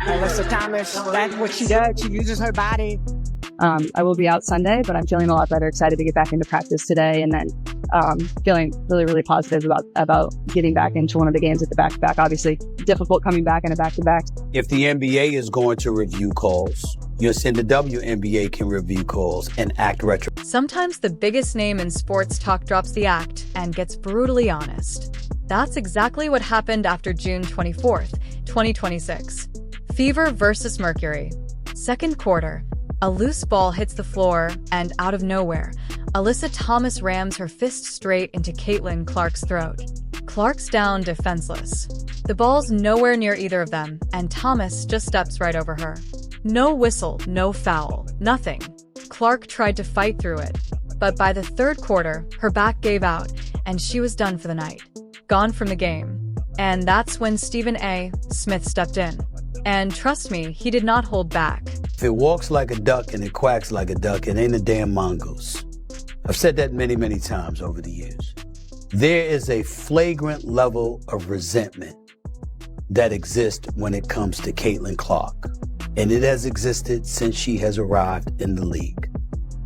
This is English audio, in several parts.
Alyssa Thomas, that's what she does. She uses her body. I will be out Sunday, but I'm feeling a lot better, excited to get back into practice today, and then feeling really, really positive about getting back into one of the games at the back-to-back. Obviously, difficult coming back in a back-to-back. If the NBA is going to review calls, you're saying the WNBA can review calls and act retro. Sometimes the biggest name in sports talk drops the act and gets brutally honest. That's exactly what happened after June 24th, 2026. Fever versus Mercury. Second quarter. A loose ball hits the floor, and out of nowhere, Alyssa Thomas rams her fist straight into Caitlin Clark's throat. Clark's down defenseless. The ball's nowhere near either of them, and Thomas just steps right over her. No whistle, no foul, nothing. Clark tried to fight through it, but by the third quarter, her back gave out, and she was done for the night. Gone from the game. And that's when Stephen A. Smith stepped in. And trust me, he did not hold back. If it walks like a duck and it quacks like a duck, it ain't a damn mongoose. I've said that many, many times over the years. There is a flagrant level of resentment that exists when it comes to Caitlin Clark. And it has existed since she has arrived in the league.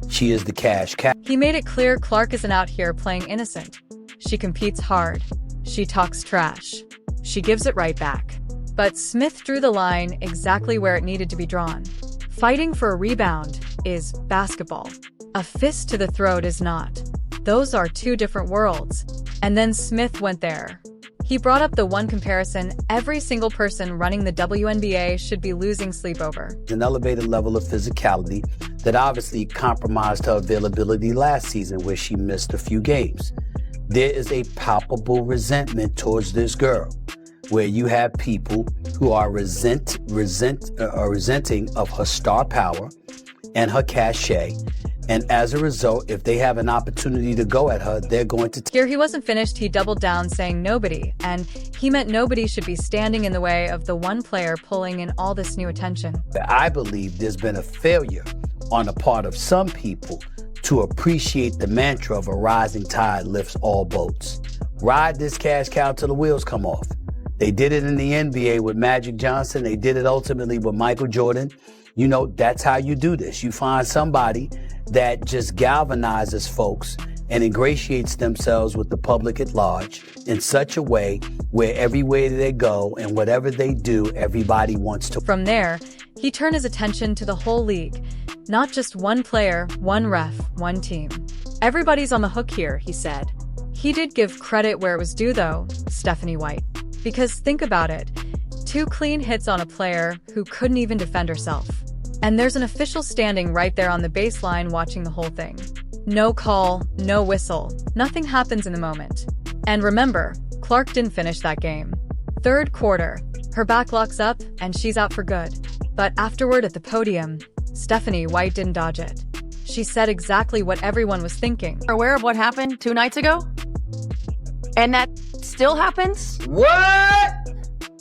She is the cash cow. He made it clear Clark isn't out here playing innocent. She competes hard. She talks trash. She gives it right back. But Smith drew the line exactly where it needed to be drawn. Fighting for a rebound is basketball. A fist to the throat is not. Those are two different worlds. And then Smith went there. He brought up the one comparison every single person running the WNBA should be losing sleep over. An elevated level of physicality that obviously compromised her availability last season where she missed a few games. There is a palpable resentment towards this girl, where you have people who are resenting of her star power and her cachet. And as a result, if they have an opportunity to go at her, they're going to... Here he wasn't finished, he doubled down saying nobody, and he meant nobody should be standing in the way of the one player pulling in all this new attention. I believe there's been a failure on the part of some people to appreciate the mantra of a rising tide lifts all boats. Ride this cash cow till the wheels come off. They did it in the NBA with Magic Johnson. They did it ultimately with Michael Jordan. You know, that's how you do this. You find somebody that just galvanizes folks and ingratiates themselves with the public at large in such a way where everywhere they go and whatever they do, everybody wants to. From there, he turned his attention to the whole league. Not just one player, one ref, one team. Everybody's on the hook here, he said. He did give credit where it was due, though, Stephanie White. Because think about it, 2 clean hits on a player who couldn't even defend herself. And there's an official standing right there on the baseline watching the whole thing. No call, no whistle, nothing happens in the moment. And remember, Clark didn't finish that game. Third quarter, her back locks up and she's out for good. But afterward at the podium, Stephanie White didn't dodge it. She said exactly what everyone was thinking. Aware of what happened 2 nights ago? And that still happens? What?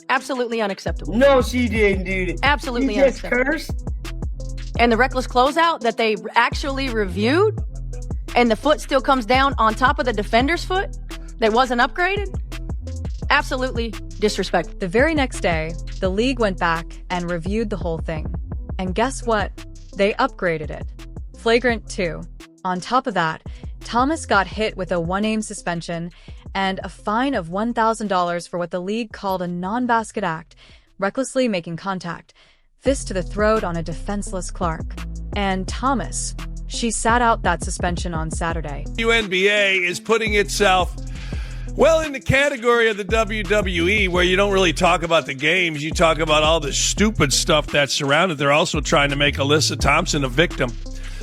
Absolutely unacceptable. No, she didn't do it. Absolutely She just unacceptable. cursed. And the reckless closeout that they actually reviewed, and the foot still comes down on top of the defender's foot that wasn't upgraded? Absolutely disrespectful. The very next day, the league went back and reviewed the whole thing. And guess what? They upgraded it. Flagrant 2. On top of that, Thomas got hit with a 1-game suspension and a fine of $1,000 for what the league called a non-basket act, recklessly making contact, fist to the throat on a defenseless Clark. And Thomas, she sat out that suspension on Saturday. WNBA is putting itself, well, in the category of the WWE, where you don't really talk about the games, you talk about all the stupid stuff that's surrounded. They're also trying to make Alyssa Thompson a victim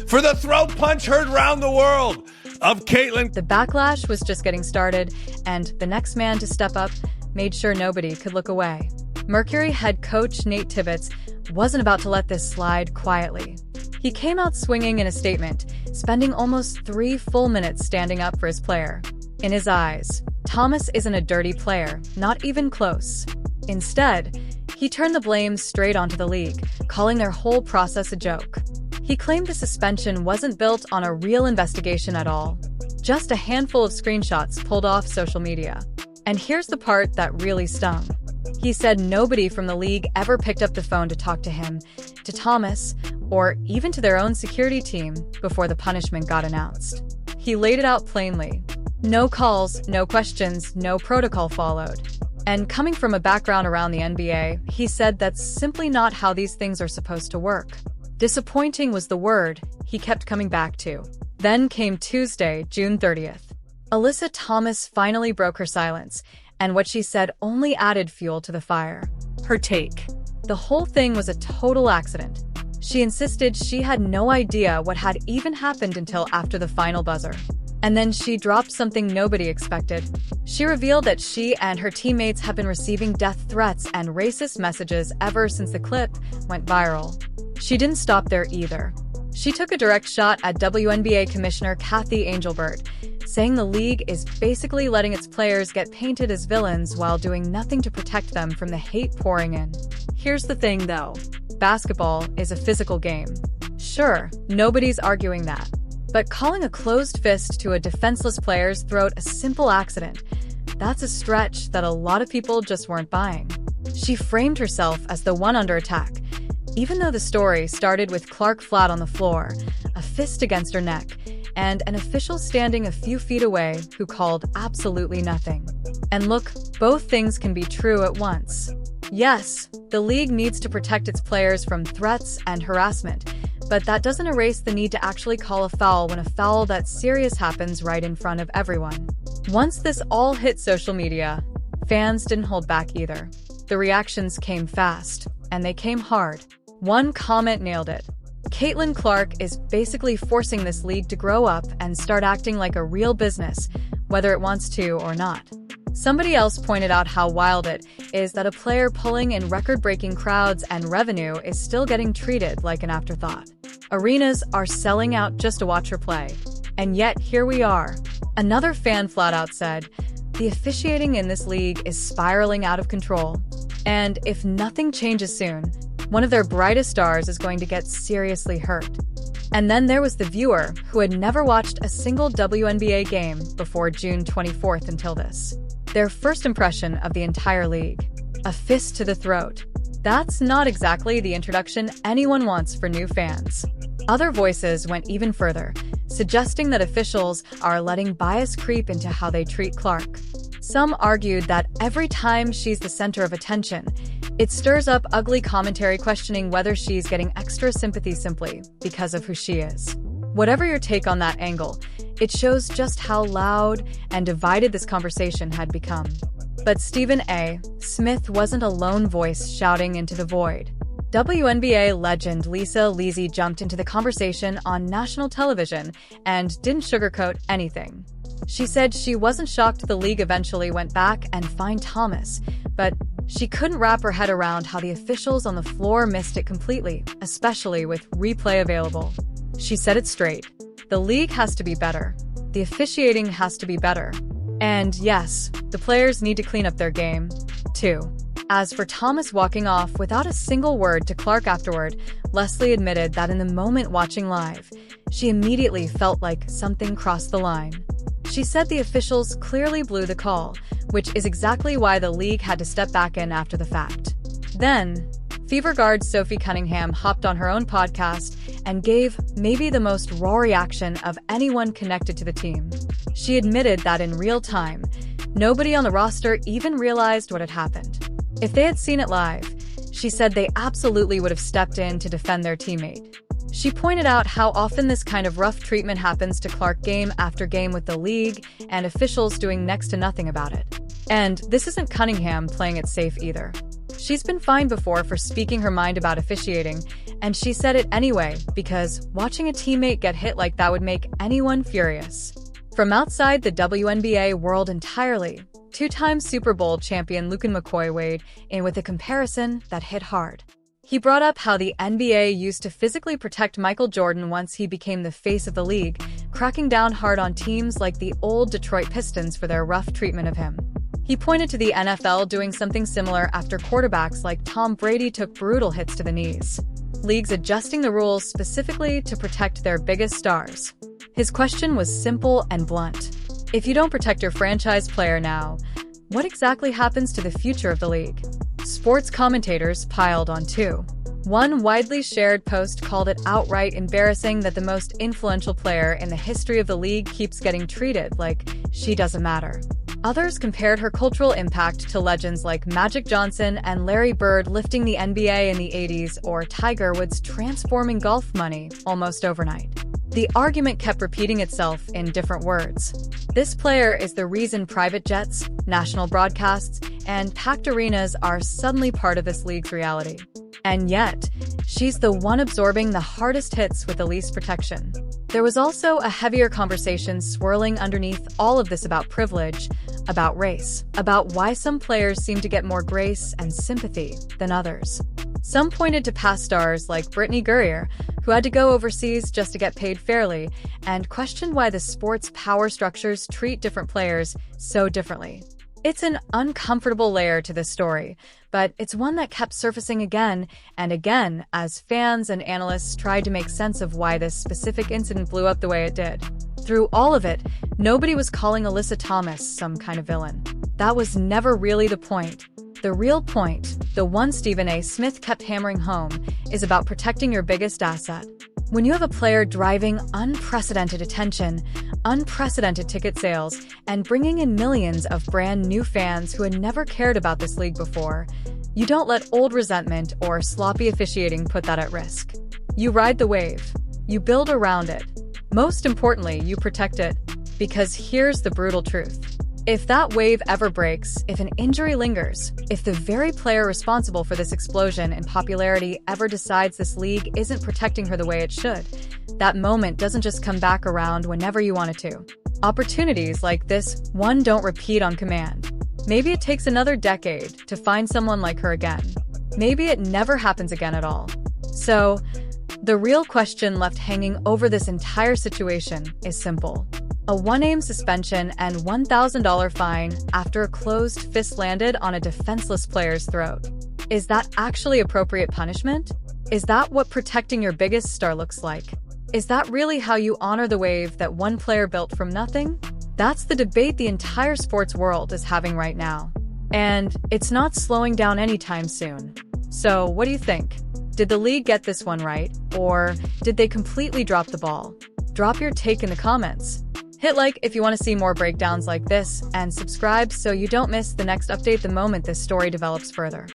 for the throat punch heard around the world of Caitlin. The backlash was just getting started, and the next man to step up made sure nobody could look away. Mercury head coach Nate Tibbetts wasn't about to let this slide quietly. He came out swinging in a statement, spending almost 3 full minutes standing up for his player. In his eyes, Thomas isn't a dirty player, not even close. Instead, he turned the blame straight onto the league, calling their whole process a joke. He claimed the suspension wasn't built on a real investigation at all, just a handful of screenshots pulled off social media. And here's the part that really stung. He said nobody from the league ever picked up the phone to talk to him, to Thomas, or even to their own security team before the punishment got announced. He laid it out plainly. No calls, no questions, no protocol followed. And coming from a background around the NBA, he said that's simply not how these things are supposed to work. Disappointing was the word he kept coming back to. Then came Tuesday, June 30th. Alyssa Thomas finally broke her silence, and what she said only added fuel to the fire. Her take. The whole thing was a total accident. She insisted she had no idea what had even happened until after the final buzzer. And then she dropped something nobody expected. She revealed that she and her teammates have been receiving death threats and racist messages ever since the clip went viral. She didn't stop there either. She took a direct shot at WNBA Commissioner Kathy Angelbert, saying the league is basically letting its players get painted as villains while doing nothing to protect them from the hate pouring in. Here's the thing, though. Basketball is a physical game. Sure, nobody's arguing that. But calling a closed fist to a defenseless player's throat a simple accident, that's a stretch that a lot of people just weren't buying. She framed herself as the one under attack, even though the story started with Clark flat on the floor, a fist against her neck, and an official standing a few feet away who called absolutely nothing. And look, both things can be true at once. Yes, the league needs to protect its players from threats and harassment, but that doesn't erase the need to actually call a foul when a foul that's serious happens right in front of everyone. Once this all hit social media, fans didn't hold back either. The reactions came fast, and they came hard. One comment nailed it. Caitlin Clark is basically forcing this league to grow up and start acting like a real business, whether it wants to or not. Somebody else pointed out how wild it is that a player pulling in record-breaking crowds and revenue is still getting treated like an afterthought. Arenas are selling out just to watch her play. And yet, here we are. Another fan flat out said, "The officiating in this league is spiraling out of control. And if nothing changes soon, one of their brightest stars is going to get seriously hurt." And then there was the viewer who had never watched a single WNBA game before June 24th until this. Their first impression of the entire league. A fist to the throat. That's not exactly the introduction anyone wants for new fans. Other voices went even further, suggesting that officials are letting bias creep into how they treat Clark. Some argued that every time she's the center of attention, it stirs up ugly commentary questioning whether she's getting extra sympathy simply because of who she is. Whatever your take on that angle, it shows just how loud and divided this conversation had become. But Stephen A. Smith wasn't a lone voice shouting into the void. WNBA legend Lisa Leslie jumped into the conversation on national television and didn't sugarcoat anything. She said she wasn't shocked the league eventually went back and fined Thomas, but she couldn't wrap her head around how the officials on the floor missed it completely, especially with replay available. She said it straight. The league has to be better. The officiating has to be better. And yes, the players need to clean up their game, too. As for Thomas walking off without a single word to Clark afterward, Leslie admitted that in the moment watching live, she immediately felt like something crossed the line. She said the officials clearly blew the call, which is exactly why the league had to step back in after the fact. Then, Fever guard Sophie Cunningham hopped on her own podcast and gave maybe the most raw reaction of anyone connected to the team. She admitted that in real time, nobody on the roster even realized what had happened. If they had seen it live, she said they absolutely would have stepped in to defend their teammate. She pointed out how often this kind of rough treatment happens to Clark game after game with the league and officials doing next to nothing about it. And this isn't Cunningham playing it safe either. She's been fined before for speaking her mind about officiating, and she said it anyway because watching a teammate get hit like that would make anyone furious. From outside the WNBA world entirely, two-time Super Bowl champion Luke McCoy weighed in with a comparison that hit hard. He brought up how the NBA used to physically protect Michael Jordan once he became the face of the league, cracking down hard on teams like the old Detroit Pistons for their rough treatment of him. He pointed to the NFL doing something similar after quarterbacks like Tom Brady took brutal hits to the knees. Leagues adjusting the rules specifically to protect their biggest stars. His question was simple and blunt. If you don't protect your franchise player now, What exactly happens to the future of the league? Sports commentators piled on too. One widely shared post called it outright embarrassing that the most influential player in the history of the league keeps getting treated like she doesn't matter. Others compared her cultural impact to legends like Magic Johnson and Larry Bird lifting the NBA in the 80s or Tiger Woods transforming golf money almost overnight. The argument kept repeating itself in different words. This player is the reason private jets, national broadcasts, and packed arenas are suddenly part of this league's reality. And yet, she's the one absorbing the hardest hits with the least protection. There was also a heavier conversation swirling underneath all of this about privilege, about race, about why some players seem to get more grace and sympathy than others. Some pointed to past stars like Brittany Gurrier, who had to go overseas just to get paid fairly, and questioned why the sport's power structures treat different players so differently. It's an uncomfortable layer to this story, but it's one that kept surfacing again and again as fans and analysts tried to make sense of why this specific incident blew up the way it did. Through all of it, nobody was calling Alyssa Thomas some kind of villain. That was never really the point. The real point, the one Stephen A. Smith kept hammering home, is about protecting your biggest asset. When you have a player driving unprecedented attention, unprecedented ticket sales, and bringing in millions of brand new fans who had never cared about this league before, you don't let old resentment or sloppy officiating put that at risk. You ride the wave. You build around it. Most importantly, you protect it. Because here's the brutal truth. If that wave ever breaks, if an injury lingers, if the very player responsible for this explosion in popularity ever decides this league isn't protecting her the way it should, that moment doesn't just come back around whenever you want it to. Opportunities like this one don't repeat on command. Maybe it takes another decade to find someone like her again. Maybe it never happens again at all. So, the real question left hanging over this entire situation is simple. A one-game suspension and $1,000 fine after a closed fist landed on a defenseless player's throat. Is that actually appropriate punishment? Is that what protecting your biggest star looks like? Is that really how you honor the wave that one player built from nothing? That's the debate the entire sports world is having right now. And it's not slowing down anytime soon. So, what do you think? Did the league get this one right? Or did they completely drop the ball? Drop your take in the comments. Hit like if you want to see more breakdowns like this, and subscribe so you don't miss the next update the moment this story develops further.